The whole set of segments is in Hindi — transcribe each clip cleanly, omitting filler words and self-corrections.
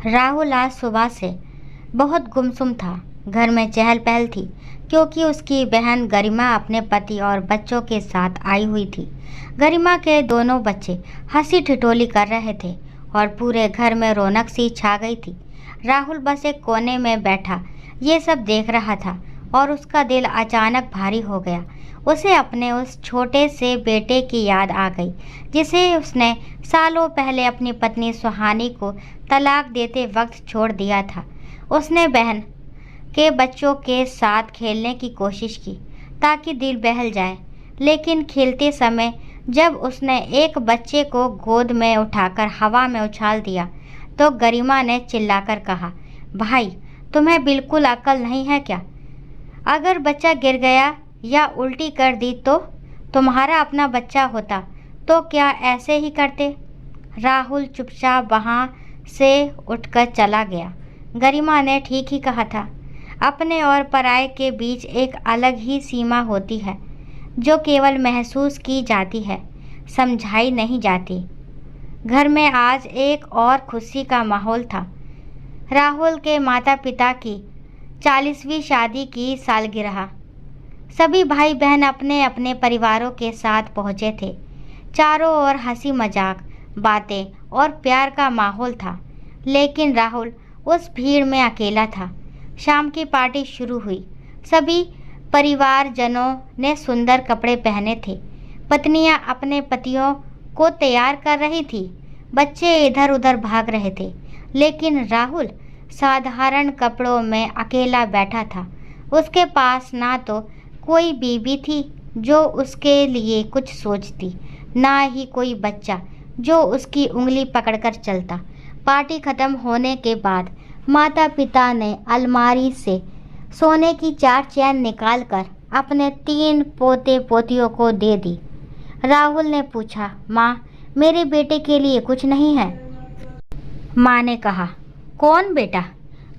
राहुल आज सुबह से बहुत गुमसुम था। घर में चहल पहल थी क्योंकि उसकी बहन गरिमा अपने पति और बच्चों के साथ आई हुई थी। गरिमा के दोनों बच्चे हंसी ठिठोली कर रहे थे और पूरे घर में रौनक सी छा गई थी। राहुल बस एक कोने में बैठा ये सब देख रहा था और उसका दिल अचानक भारी हो गया। उसे अपने उस छोटे से बेटे की याद आ गई जिसे उसने सालों पहले अपनी पत्नी सुहानी को तलाक देते वक्त छोड़ दिया था। उसने बहन के बच्चों के साथ खेलने की कोशिश की ताकि दिल बहल जाए, लेकिन खेलते समय जब उसने एक बच्चे को गोद में उठाकर हवा में उछाल दिया तो गरिमा ने चिल्लाकर कहा, भाई तुम्हें बिल्कुल अक्ल नहीं है क्या? अगर बच्चा गिर गया या उल्टी कर दी तो तुम्हारा अपना बच्चा होता तो क्या ऐसे ही करते? राहुल चुपचाप वहाँ से उठकर चला गया। गरिमा ने ठीक ही कहा था। अपने और पराये के बीच एक अलग ही सीमा होती है जो केवल महसूस की जाती है, समझाई नहीं जाती। घर में आज एक और खुशी का माहौल था। राहुल के माता पिता की 40वीं शादी की सालगिरह। सभी भाई बहन अपने अपने परिवारों के साथ पहुँचे थे। चारों ओर हंसी मजाक, बातें और प्यार का माहौल था, लेकिन राहुल उस भीड़ में अकेला था। शाम की पार्टी शुरू हुई। सभी परिवारजनों ने सुंदर कपड़े पहने थे। पत्नियां अपने पतियों को तैयार कर रही थी। बच्चे इधर उधर भाग रहे थे, लेकिन राहुल साधारण कपड़ों में अकेला बैठा था। उसके पास ना तो कोई बीवी थी जो उसके लिए कुछ सोचती, ना ही कोई बच्चा जो उसकी उंगली पकड़कर चलता। पार्टी खत्म होने के बाद माता पिता ने अलमारी से सोने की 4 चैन निकालकर अपने 3 पोते पोतियों को दे दी। राहुल ने पूछा, माँ मेरे बेटे के लिए कुछ नहीं है? माँ ने कहा, कौन बेटा?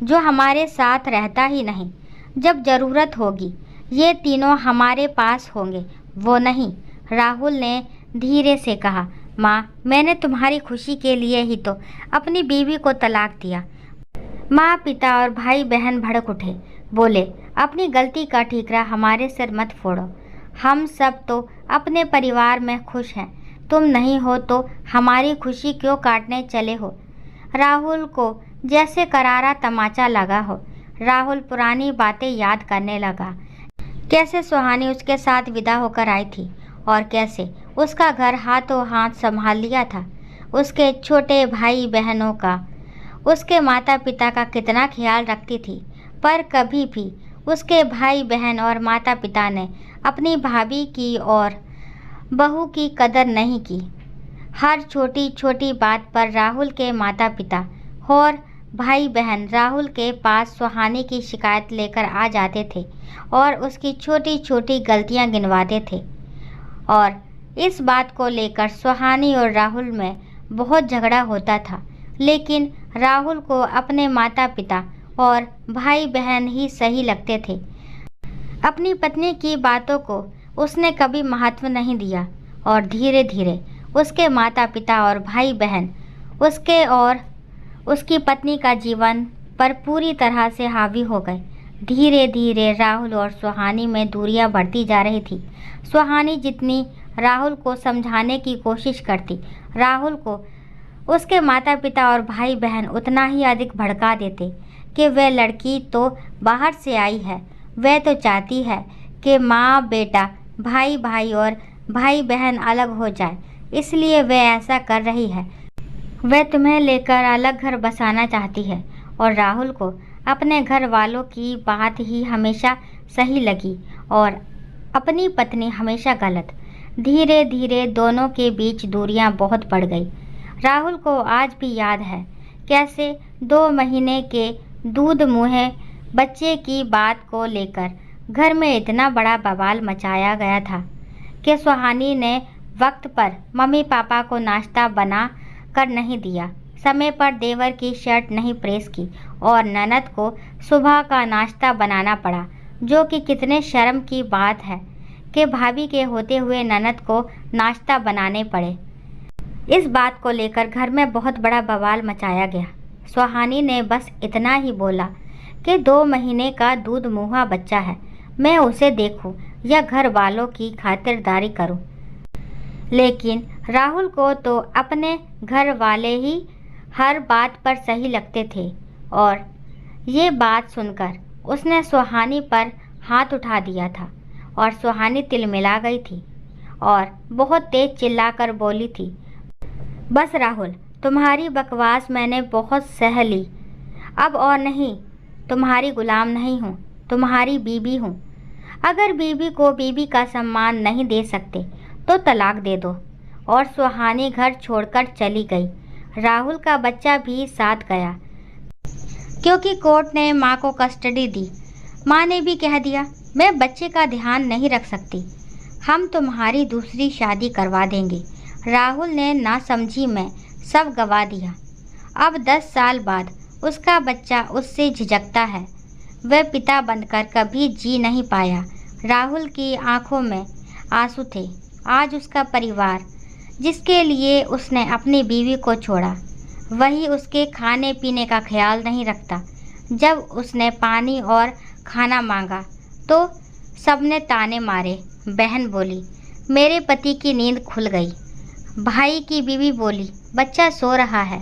जो हमारे साथ रहता ही नहीं। जब ज़रूरत होगी ये तीनों हमारे पास होंगे, वो नहीं। राहुल ने धीरे से कहा, माँ मैंने तुम्हारी खुशी के लिए ही तो अपनी बीवी को तलाक दिया। माँ पिता और भाई बहन भड़क उठे, बोले, अपनी गलती का ठीकरा हमारे सिर मत फोड़ो। हम सब तो अपने परिवार में खुश हैं, तुम नहीं हो तो हमारी खुशी क्यों काटने चले हो? राहुल को जैसे करारा तमाचा लगा हो। राहुल पुरानी बातें याद करने लगा। कैसे सुहानी उसके साथ विदा होकर आई थी और कैसे उसका घर हाथों हाथ संभाल लिया था। उसके छोटे भाई बहनों का, उसके माता पिता का कितना ख्याल रखती थी, पर कभी भी उसके भाई बहन और माता पिता ने अपनी भाभी की और बहू की कदर नहीं की। हर छोटी छोटी बात पर राहुल के माता पिता और भाई बहन राहुल के पास सुहानी की शिकायत लेकर आ जाते थे और उसकी छोटी छोटी गलतियां गिनवाते थे। और इस बात को लेकर सुहानी और राहुल में बहुत झगड़ा होता था, लेकिन राहुल को अपने माता पिता और भाई बहन ही सही लगते थे। अपनी पत्नी की बातों को उसने कभी महत्व नहीं दिया और धीरे धीरे उसके माता पिता और भाई बहन उसके और उसकी पत्नी का जीवन पर पूरी तरह से हावी हो गए। धीरे धीरे राहुल और सुहानी में दूरियां बढ़ती जा रही थी। सुहानी जितनी राहुल को समझाने की कोशिश करती, राहुल को उसके माता पिता और भाई बहन उतना ही अधिक भड़का देते कि वह लड़की तो बाहर से आई है, वह तो चाहती है कि माँ बेटा, भाई भाई और भाई बहन अलग हो जाए, इसलिए वह ऐसा कर रही है। वह तुम्हें लेकर अलग घर बसाना चाहती है। और राहुल को अपने घर वालों की बात ही हमेशा सही लगी और अपनी पत्नी हमेशा गलत। धीरे धीरे दोनों के बीच दूरियां बहुत बढ़ गई। राहुल को आज भी याद है कैसे 2 महीने के दूध मुहे बच्चे की बात को लेकर घर में इतना बड़ा बवाल मचाया गया था कि सुहानी ने वक्त पर मम्मी पापा को नाश्ता बना कर नहीं दिया, समय पर देवर की शर्ट नहीं प्रेस की और ननद को सुबह का नाश्ता बनाना पड़ा, जो कि कितने शर्म की बात है कि भाभी के होते हुए ननद को नाश्ता बनाने पड़े। इस बात को लेकर घर में बहुत बड़ा बवाल मचाया गया। सुहानी ने बस इतना ही बोला कि 2 महीने का दूध मुहा बच्चा है, मैं उसे देखूं या घर वालों की खातिरदारी करूं। लेकिन राहुल को तो अपने घर वाले ही हर बात पर सही लगते थे और ये बात सुनकर उसने सुहानी पर हाथ उठा दिया था और सुहानी तिलमिला गई थी और बहुत तेज चिल्लाकर बोली थी, बस राहुल, तुम्हारी बकवास मैंने बहुत सह ली, अब और नहीं, तुम्हारी गुलाम नहीं हूँ, तुम्हारी बीबी हूँ। अगर बीबी को बीबी का सम्मान नहीं दे सकते तो तलाक दे दो। और सुहानी घर छोड़कर चली गई। राहुल का बच्चा भी साथ गया क्योंकि कोर्ट ने माँ को कस्टडी दी। माँ ने भी कह दिया, मैं बच्चे का ध्यान नहीं रख सकती, हम तुम्हारी दूसरी शादी करवा देंगे। राहुल ने नासमझी में सब गवा दिया। अब 10 साल बाद उसका बच्चा उससे झिझकता है। वह पिता बनकर कभी जी नहीं पाया। राहुल की आंखों में आंसू थे। आज उसका परिवार, जिसके लिए उसने अपनी बीवी को छोड़ा, वही उसके खाने पीने का ख्याल नहीं रखता। जब उसने पानी और खाना मांगा तो सबने ताने मारे। बहन बोली, मेरे पति की नींद खुल गई। भाई की बीवी बोली, बच्चा सो रहा है।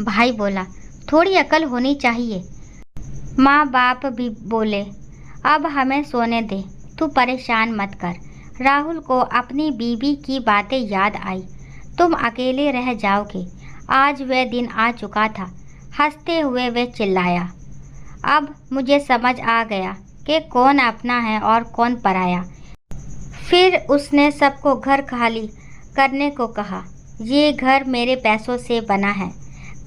भाई बोला, थोड़ी अकल होनी चाहिए। माँ बाप भी बोले, अब हमें सोने दे, तू परेशान मत कर। राहुल को अपनी बीवी की बातें याद आई। तुम अकेले रह जाओगे। आज वह दिन आ चुका था। हंसते हुए वह चिल्लाया, अब मुझे समझ आ गया कि कौन अपना है और कौन पराया। फिर उसने सबको घर खाली करने को कहा। ये घर मेरे पैसों से बना है।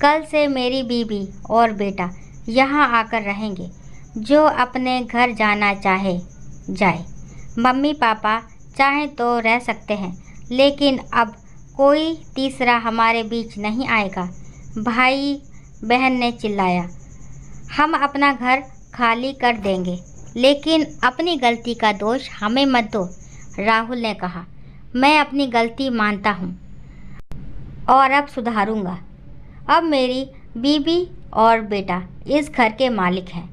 कल से मेरी बीवी और बेटा यहाँ आकर रहेंगे। जो अपने घर जाना चाहे जाए। मम्मी पापा चाहें तो रह सकते हैं, लेकिन अब कोई तीसरा हमारे बीच नहीं आएगा। भाई बहन ने चिल्लाया, हम अपना घर खाली कर देंगे, लेकिन अपनी गलती का दोष हमें मत दो। राहुल ने कहा, मैं अपनी गलती मानता हूँ और अब सुधारूंगा। अब मेरी बीवी और बेटा इस घर के मालिक हैं।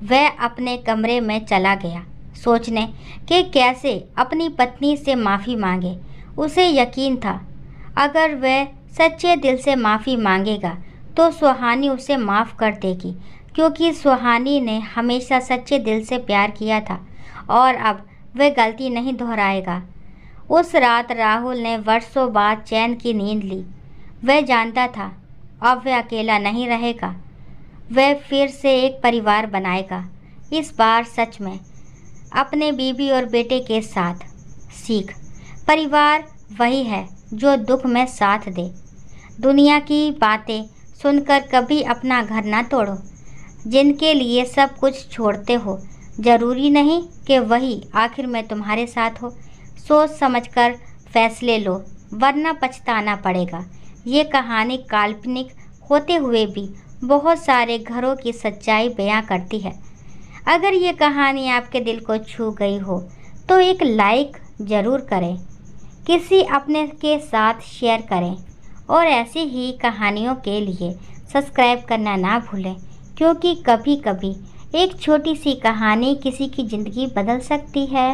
वह अपने कमरे में चला गया, सोचने कि कैसे अपनी पत्नी से माफ़ी मांगे। उसे यकीन था, अगर वह सच्चे दिल से माफ़ी मांगेगा तो सुहानी उसे माफ़ कर देगी, क्योंकि सुहानी ने हमेशा सच्चे दिल से प्यार किया था और अब वह गलती नहीं दोहराएगा। उस रात राहुल ने वर्षों बाद चैन की नींद ली। वह जानता था अब वह अकेला नहीं रहेगा। वह फिर से एक परिवार बनाएगा, इस बार सच में, अपने बीवी और बेटे के साथ। सीख, परिवार वही है जो दुख में साथ दे। दुनिया की बातें सुनकर कभी अपना घर ना तोड़ो। जिनके लिए सब कुछ छोड़ते हो, ज़रूरी नहीं कि वही आखिर में तुम्हारे साथ हो। सोच समझकर फैसले लो, वरना पछताना पड़ेगा। ये कहानी काल्पनिक होते हुए भी बहुत सारे घरों की सच्चाई बयां करती है। अगर ये कहानी आपके दिल को छू गई हो तो एक लाइक ज़रूर करें, किसी अपने के साथ शेयर करें और ऐसी ही कहानियों के लिए सब्सक्राइब करना ना भूलें, क्योंकि कभी कभी एक छोटी सी कहानी किसी की ज़िंदगी बदल सकती है।